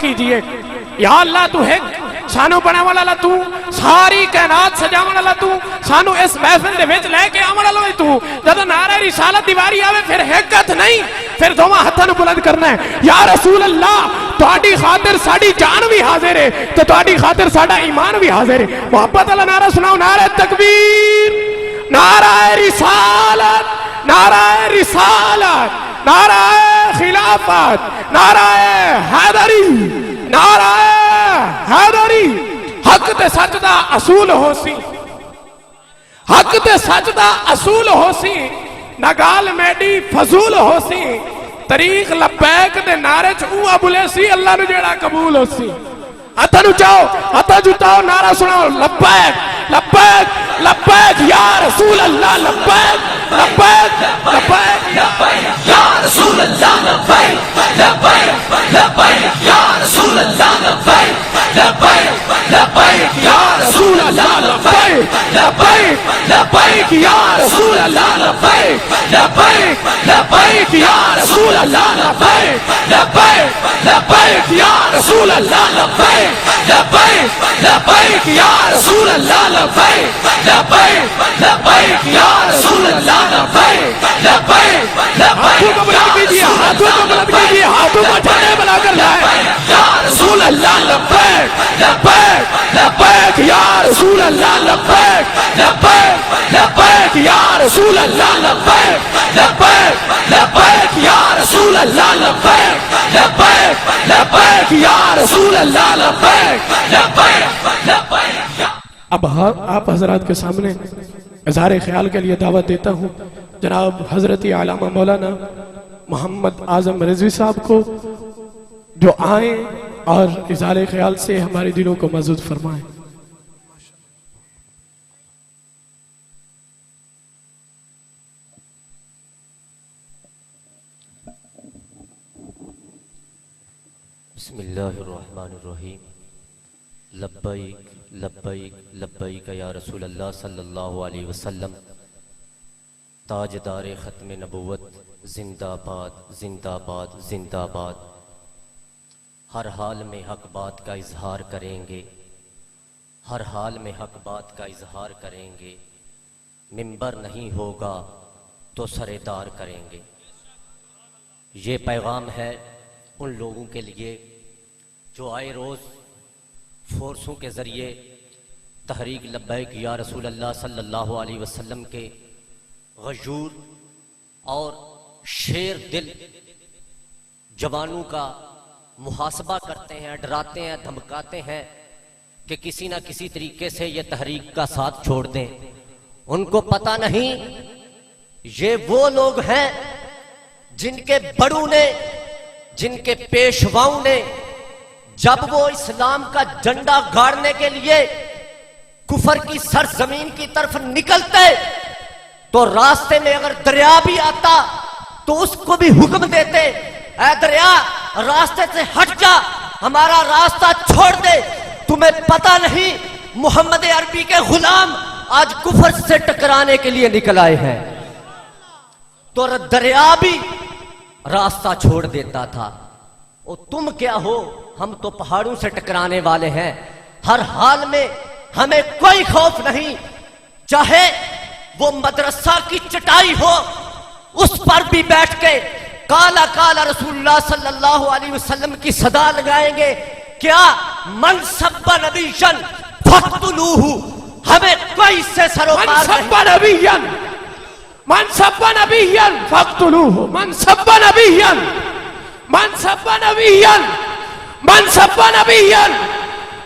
کیجئے یا اللہ تو ہے سانو بنا والا تو ساری کائنات سجاون والا تو سانو اس محفل دے وچ لے کے آون والا تو جب نعرہ رسالت دیواری آوے پھر حقت نہیں پھر دوواں ہتھاں نوں بلند کرنا ہے یا رسول اللہ تہاڈی خاطر ساڈی جان بھی حاضر ہے تے تہاڈی خاطر ساڈا ایمان بھی حاضر ہے محبت والا نعرہ سناؤ نعرہ تکبیر نعرہ رسالت نعرہ رسالت نعرہ خلافت نعرہ حیدری نعرہ حیدری حق تے سچ دا اصول ہو سی حق تے سچ دا اصول ہو سی نگال میڈی فضول ہو سی طریق لبیک دے نعرے چ اوہ بولے سی اللہ نو جیڑا قبول ہو سی ہتھاں نو چاہو ہتھاں جھٹاؤ نعرہ سناؤ لبیک لبیک لبیک یا رسول اللہ لبیک لبیک لبیک یا رسول اللہ لبیک لبیک لبیک یا رسول اللہ لبیک لبیک لبیک یا رسول اللہ لبیک لبیک لبیک یا رسول اللہ لبیک لبیک لبیک یا رسول اللہ لبیک لبیک لبیک یا رسول اللہ لبیک لبیک لبیک یا رسول اللہ لبیک لبیک لبیک یا رسول اللہ لبیک لبیک لبیک ہاتھوں کو بلند کیجئے ہاتھوں کو جھنڈے بنا کر لائے یا رسول اللہ لبیک لبیک لبیک یا رسول اللہ لبیک لبیک لبیک یا رسول اللہ لبیک لبیک لبیک یا رسول اللہ لبیک لبیک لبیک یا رسول اللہ لبیک لبیک لبیک. اب آپ حضرات کے سامنے اظہار خیال کے لیے دعوت دیتا ہوں جناب حضرت علامہ مولانا محمد اعظم رضوی صاحب کو جو آئیں اور اظہار خیال سے ہمارے دلوں کو مسدود فرمائیں. بسم اللہ الرحمن الرحیم. لبیک لبیک لبیک یا رسول اللہ صلی اللہ علیہ وسلم. تاجدار ختم نبوت زندہ باد زندہ باد زندہ باد. ہر حال میں حق بات کا اظہار کریں گے ہر حال میں حق بات کا اظہار کریں گے. منبر نہیں ہوگا تو سردار کریں گے. یہ پیغام ہے ان لوگوں کے لیے جو آئے روز فورسوں کے ذریعے تحریک لبیک یا رسول اللہ صلی اللہ علیہ وسلم کے غیور اور شیر دل جوانوں کا محاسبہ کرتے ہیں ڈراتے ہیں دھمکاتے ہیں کہ کسی نہ کسی طریقے سے یہ تحریک کا ساتھ چھوڑ دیں. ان کو پتہ نہیں یہ وہ لوگ ہیں جن کے بڑوں نے جن کے پیشواؤں نے جب وہ اسلام کا جھنڈا گاڑنے کے لیے کفر کی سرزمین کی طرف نکلتے تو راستے میں اگر دریا بھی آتا تو اس کو بھی حکم دیتے اے دریا راستے سے ہٹ جا ہمارا راستہ چھوڑ دے. تمہیں پتہ نہیں محمد عربی کے غلام آج کفر سے ٹکرانے کے لیے نکل آئے ہیں. تو دریا بھی راستہ چھوڑ دیتا تھا. اور تم کیا ہو ہم تو پہاڑوں سے ٹکرانے والے ہیں. ہر حال میں ہمیں کوئی خوف نہیں چاہے وہ مدرسہ کی چٹائی ہو اس پر بھی بیٹھ کے کالا کالا رسول اللہ صلی اللہ علیہ وسلم کی صدا لگائیں گے. کیا من سب نبیًا فاقتلوہ. ہمیں کوئی سے سروکار نہیں. من سب نبیًا فاقتلوہ من سب نبیًا من سب نبیًا من سب نبیًا.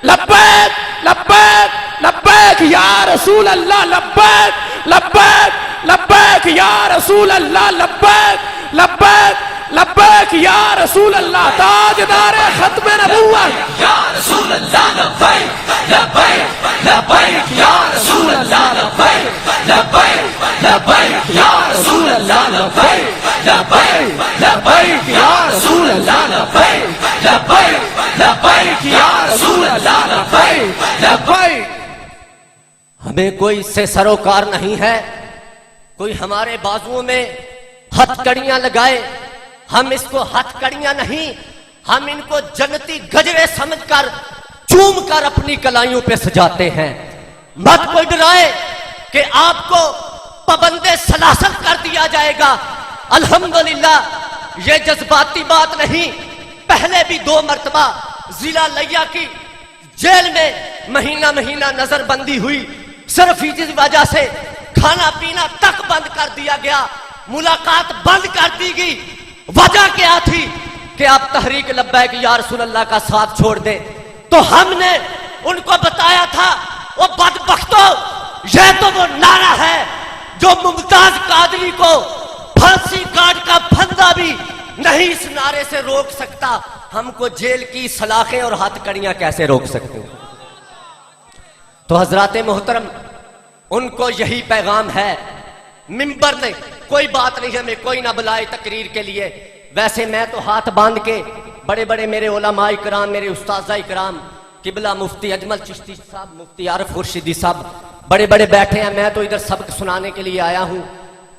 لبیک لبیک لبیک یا رسول اللہ لبیک لبیک لبیک یا رسول اللہ لبیک لبیک لبیک یا رسول اللہ. تاجدار ختم نبوت یا رسول اللہ لبیک لبیک لبیک یا رسول اللہ لبیک لبیک لبیک یا رسول اللہ لبیک لبیک لبیک یا رسول اللہ لبیک لبیک لبیک یا رسول اللہ لبیک لبیک. ہمیں کوئی اس سے سروکار نہیں ہے. کوئی ہمارے بازوؤں میں ہتھ کڑیاں لگائے ہم اس کو ہتھ کڑیاں نہیں ہم ان کو جنتی گجرے سمجھ کر چوم کر اپنی کلائیوں پہ سجاتے ہیں. مت کوئی ڈرائے کہ آپ کو پابند سلاسل کر دیا جائے گا. الحمدللہ یہ جذباتی بات نہیں. پہلے بھی 2 مرتبہ ضلع لیا کی جیل میں مہینہ نظر بندی ہوئی. صرف اس وجہ سے کھانا پینا تک بند کر دیا گیا, ملاقات بند کر دی گئی. وجہ کیا تھی کہ آپ تحریک لبیک یا رسول اللہ کا ساتھ چھوڑ دیں. تو ہم نے ان کو بتایا تھا, وہ بدبختوں, یہ تو وہ نعرہ ہے جو ممتاز قادری کو پھانسی کاٹ کا پھندا بھی نہیں اس نعرے سے روک سکتا. ہم کو جیل کی سلاخیں اور ہاتھ کڑیاں کیسے روک سکتے ہیں؟ تو حضرات محترم, ان کو یہی پیغام ہے. منبر نے کوئی بات نہیں, ہمیں کوئی نہ بلائے تقریر کے لیے. ویسے میں تو ہاتھ باندھ کے بڑے بڑے میرے علماء کرام, میرے استاذہ کرام, قبلہ مفتی اجمل چشتی صاحب, مفتی عارف خورشیدی صاحب بڑے بڑے بیٹھے ہیں. میں تو ادھر سبق سنانے کے لیے آیا ہوں.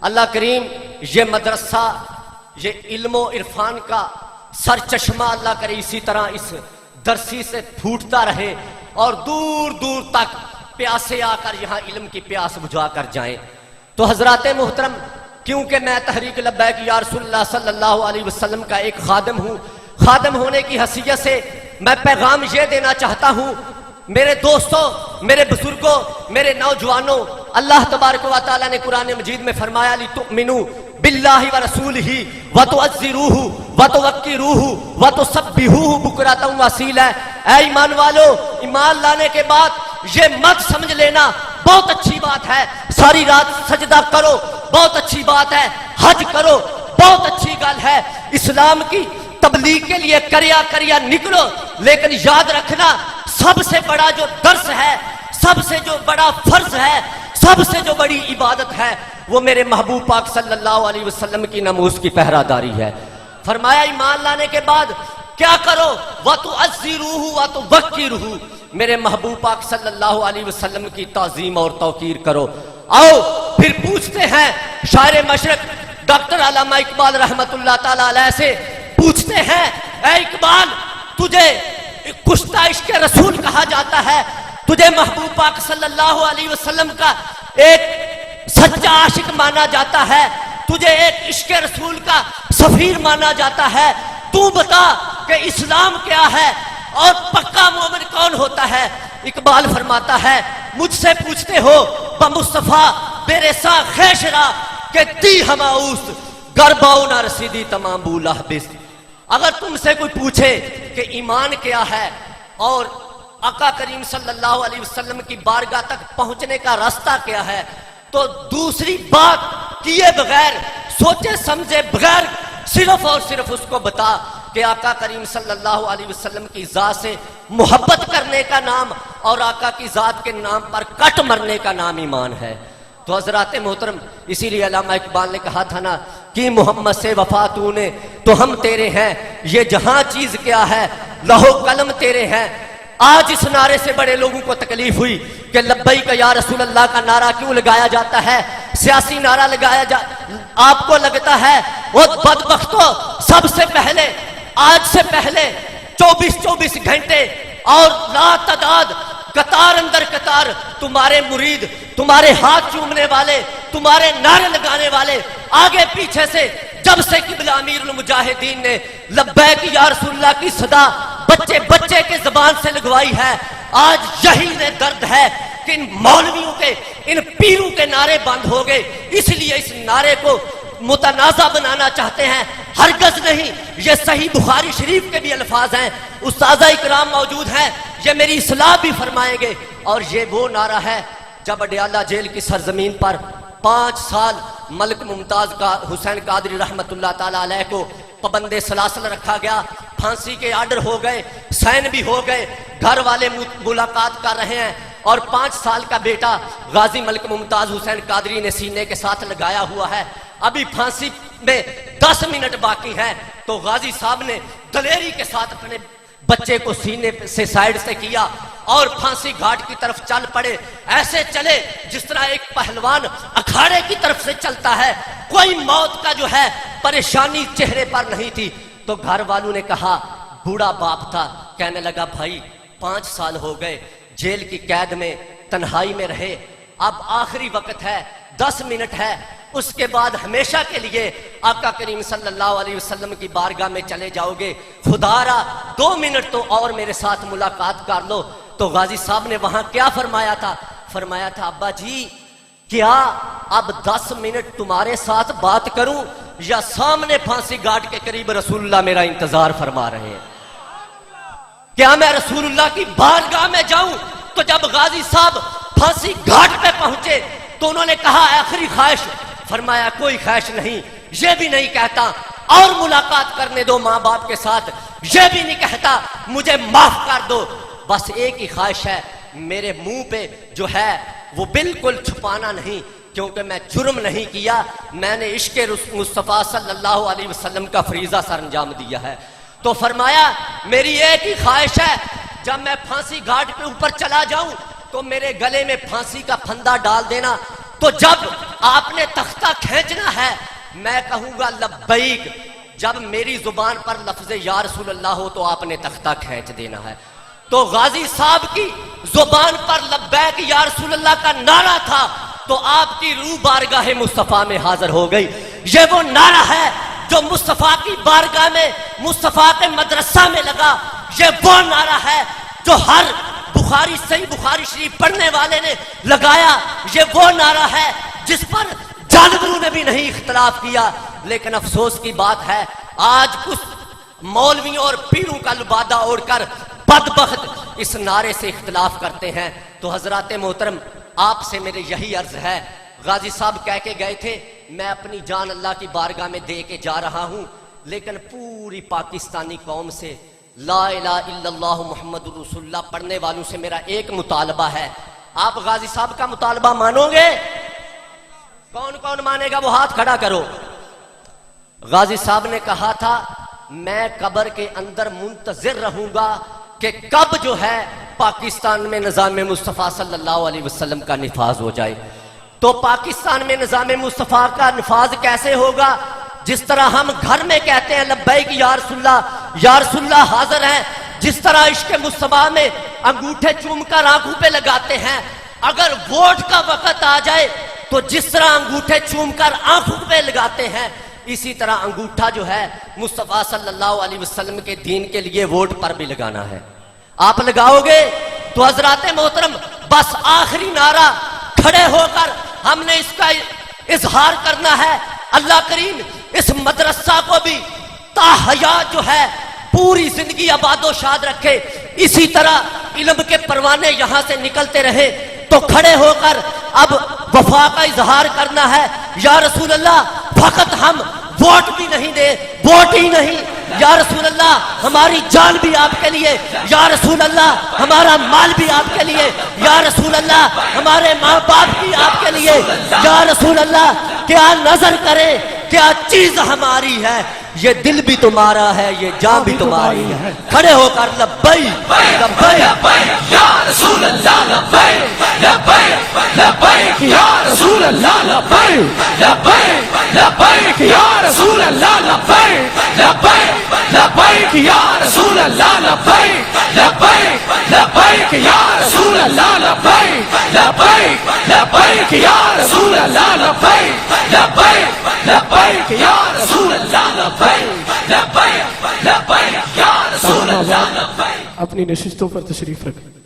اللہ کریم یہ مدرسہ, یہ علم و عرفان کا سر چشمہ اللہ کرے اسی طرح اس درسی سے پھوٹتا رہے اور دور دور تک پیاسے آ کر یہاں علم کی پیاس بجھا کر جائیں. تو حضرات محترم, کیونکہ میں تحریک لبیک یا رسول اللہ صلی اللہ علیہ وسلم کا ایک خادم ہوں, خادم ہونے کی حیثیت سے میں پیغام یہ دینا چاہتا ہوں میرے دوستوں, میرے بزرگوں, میرے نوجوانوں. اللہ تبارک و تعالیٰ نے قرآن مجید میں فرمایا لِتُؤْمِنُوا بِاللَّهِ وَرَسُولِهِ وَتُعَزِّرُوهُ وَتُوَقِّرُوهُ وَتُسَبِّحُوهُ بُكْرَةً وَأَصِيلًا. اے ایمان والو, ایمان لانے کے بعد یہ مت سمجھ لینا بہت اچھی بات ہے, ساری رات سجدہ کرو بہت اچھی بات ہے, حج کرو بہت اچھی گل ہے, اسلام کی تبلیغ کے لیے کریا نکلو, لیکن یاد رکھنا سب سے بڑا جو درس ہے, سب سے جو بڑا فرض ہے, سب سے جو بڑی عبادت ہے, وہ میرے محبوب پاک صلی اللہ علیہ وسلم کی ناموس کی پہرہ داری ہے. فرمایا ایمان لانے کے بعد کیا کرو, وَتُعَزِّرُوهُ وَتُوَقِّرُوهُ, میرے محبوب پاک صلی اللہ علیہ وسلم کی تعظیم اور توقیر کرو. آؤ پھر پوچھتے ہیں شاعر مشرق ڈاکٹر علامہ اقبال رحمت اللہ تعالی علیہ سے, پوچھتے ہیں اے اقبال, تجھے کشتہ عشق رسول کہا جاتا ہے, تجھے محبوب پاک صلی اللہ علیہ وسلم کا ایک سچا عاشق مانا جاتا ہے, تجھے ایک عشق رسول کا سفیر مانا جاتا ہے, تو بتا کہ اسلام کیا ہے اور پکا مومن کون ہوتا ہے؟ اقبال فرماتا ہے مجھ سے پوچھتے ہو بمصطفیٰ بیرسا خیشرا کہ دی ہماؤس گرباؤ نہ رسیدی تمام بولا بس. اگر تم سے کوئی پوچھے کہ ایمان کیا ہے اور آقا کریم صلی اللہ علیہ وسلم کی بارگاہ تک پہنچنے کا راستہ کیا ہے, تو دوسری بات کیے بغیر, سوچے سمجھے بغیر صرف اور صرف اس کو بتا کہ آقا کریم صلی اللہ علیہ وسلم کی ذات سے محبت کرنے کا نام اور آقا کی ذات کے نام پر کٹ مرنے کا نام ایمان ہے. تو حضرات محترم, اسی لیے علامہ اقبال نے کہا تھا نا کہ محمد سے وفا تو نے تو ہم تیرے ہیں, یہ جہاں چیز کیا ہے لہو قلم تیرے ہیں. آج اس نعرے سے بڑے لوگوں کو تکلیف ہوئی کہ لبیک یا رسول اللہ کا نعرہ کیوں لگایا جاتا ہے, سیاسی نعرہ لگایا آپ کو لگتا ہے. وہ بدبختوں, سب سے پہلے آج سے پہلے 24 گھنٹے اور لا تعداد قطار اندر قطار تمہارے مرید, تمہارے ہاتھ چومنے والے, تمہارے نعرے لگانے والے آگے پیچھے سے, جب سے قبلہ امیر المجاہدین نے لبیک یا رسول اللہ کی صدا بچے کے زبان سے لگوائی ہے, آج یہی درد ہے کہ ان مولویوں کے, ان پیروں کے نعرے بند ہو گئے. اس لیے اس نعرے کو متنازع بنانا چاہتے ہیں. ہرگز نہیں, یہ صحیح بخاری شریف کے بھی الفاظ ہیں, استاذہ اکرام موجود ہیں, یہ میری اصلاح بھی فرمائیں گے. اور یہ وہ نعرہ ہے جب اڈیالہ جیل کی سرزمین پر 5 سال ملک ممتاز کا حسین قادری رحمت اللہ تعالی علیہ کو پابند سلاسل رکھا گیا, پھانسی کے آرڈر ہو گئے, سین بھی ہو گئے, گھر والے ملاقات کر رہے ہیں, اور 5 سال کا بیٹا غازی ملک ممتاز حسین قادری نے سینے کے ساتھ لگایا ہوا ہے. ابھی پھانسی میں 10 منٹ باقی ہے تو غازی صاحب نے دلیری کے ساتھ اپنے بچے کو سینے سے سائیڈ سے کیا اور پھانسی گھاٹ کی طرف چل پڑے. ایسے چلے جس طرح ایک پہلوان اکھاڑے کی طرف سے چلتا ہے, کوئی موت کا جو ہے پریشانی چہرے پر نہیں تھی. تو گھر والوں نے کہا بوڑھا باپ تھا، کہنے لگا بھائی 5 سال ہو گئے جیل کی قید میں تنہائی میں رہے، اب آخری وقت ہے، 10 منٹ ہے، اس کے بعد ہمیشہ کے لیے آقا کریم صلی اللہ علیہ وسلم کی بارگاہ میں چلے جاؤ گے، خدا را 2 منٹ تو اور میرے ساتھ ملاقات کر لو۔ تو غازی صاحب نے وہاں کیا فرمایا تھا؟ فرمایا تھا ابا جی کیا اب 10 منٹ تمہارے ساتھ بات کروں یا سامنے پھانسی گھاٹ کے قریب رسول اللہ میرا انتظار فرما رہے ہیں؟ کیا میں رسول اللہ کی بارگاہ میں جاؤں؟ تو جب غازی صاحب پھانسی گھاٹ پہ پہنچے تو انہوں نے کہا آخری خواہش، فرمایا کوئی خواہش نہیں، یہ بھی نہیں کہتا اور ملاقات کرنے دو ماں باپ کے ساتھ، یہ بھی نہیں کہتا مجھے معاف کر دو، بس ایک ہی خواہش ہے، میرے منہ پہ جو ہے وہ بالکل چھپانا نہیں، کیونکہ میں جرم نہیں کیا، میں نے عشق مصطفیٰ صلی اللہ علیہ وسلم کا فریضہ سر انجام دیا ہے۔ تو فرمایا میری ایک ہی خواہش ہے، جب میں پھانسی گھاٹ پہ اوپر چلا جاؤں تو میرے گلے میں پھانسی کا پھندا ڈال دینا، تو جب آپ نے تختہ کھینچنا ہے میں کہوں گا لبیک، جب میری زبان پر لفظ یا رسول اللہ ہو تو آپ نے تختہ کھینچ دینا ہے۔ تو غازی صاحب کی زبان پر لبیک یا رسول اللہ کا نعرہ تھا تو آپ کی روح بارگاہ مصطفیٰ میں حاضر ہو گئی۔ یہ وہ نعرہ ہے جو مصطفیٰ کی بارگاہ میں مصطفیٰ کے مدرسہ میں لگا، یہ وہ نعرہ ہے جو ہر بخاری صحیح بخاری شریف پڑھنے والے نے لگایا، یہ وہ نعرہ ہے جس پر جانوروں نے بھی نہیں اختلاف کیا۔ لیکن افسوس کی بات ہے آج کچھ مولویوں اور پیروں کا لبادہ اوڑھ کر بدبخت اس نعرے سے اختلاف کرتے ہیں۔ تو حضرات محترم آپ سے میرے یہی عرض ہے، غازی صاحب کہہ کے گئے تھے میں اپنی جان اللہ کی بارگاہ میں دے کے جا رہا ہوں، لیکن پوری پاکستانی قوم سے لا الہ الا اللہ محمد رسول اللہ پڑھنے والوں سے میرا ایک مطالبہ ہے، آپ غازی صاحب کا مطالبہ مانو گے؟ کون کون مانے گا وہ ہاتھ کھڑا کرو۔ غازی صاحب نے کہا تھا میں قبر کے اندر منتظر رہوں گا کہ کب جو ہے پاکستان میں نظام مصطفیٰ صلی اللہ علیہ وسلم کا نفاذ ہو جائے۔ تو پاکستان میں نظام مصطفیٰ کا نفاذ کیسے ہوگا؟ جس طرح ہم گھر میں کہتے ہیں لبیک یا رسول اللہ حاضر ہیں، جس طرح عشق مصطفیٰ میں انگوٹھے چوم کر آنکھوں پہ لگاتے ہیں، اگر ووٹ کا وقت آ جائے تو جس طرح انگوٹھے چوم کر آنکھوں پہ لگاتے ہیں، اسی طرح انگوٹھا جو ہے مصطفیٰ صلی اللہ علیہ وسلم کے دین کے لیے ووٹ پر بھی لگانا ہے۔ آپ لگاؤ گے؟ تو حضرات محترم بس آخری نعرہ کھڑے ہو کر ہم نے اس کا اظہار کرنا ہے، اللہ کریم اس مدرسہ کو بھی تا حیات جو ہے پوری زندگی آباد و شاد رکھے، اسی طرح علم کے پروانے یہاں سے نکلتے رہے۔ تو کھڑے ہو کر اب وفا کا اظہار کرنا ہے، یا رسول اللہ فقط ہم ووٹ بھی نہیں دے، ووٹ ہی نہیں، یا رسول اللہ ہماری جان بھی آپ کے لیے، یا رسول اللہ ہمارا مال بھی آپ کے لیے، یا رسول اللہ ہمارے ماں باپ بھی آپ کے لیے، یا رسول اللہ کیا نظر کرے کیا چیز ہماری ہے، یہ دل بھی تمہارا ہے، یہ جان بھی تمہاری ہے۔ کھڑے ہو کر لبیک لبیک یا رسول اللہ لبیک لبیک لبیک یا رسول اللہ لبیک لبیک لبیک یا رسول اللہ لبیک لبیک لبیک یا رسول اللہ لبیک لبیک لبیک یا رسول اللہ لبیک لبیک لبیک یا رسول اللہ لبیک لبیک لبیک یا رسول اللہ لبیک لبیک لبیک یا رسول اللہ لبیک۔ اپنی نشستوں پر تشریف رکھیں۔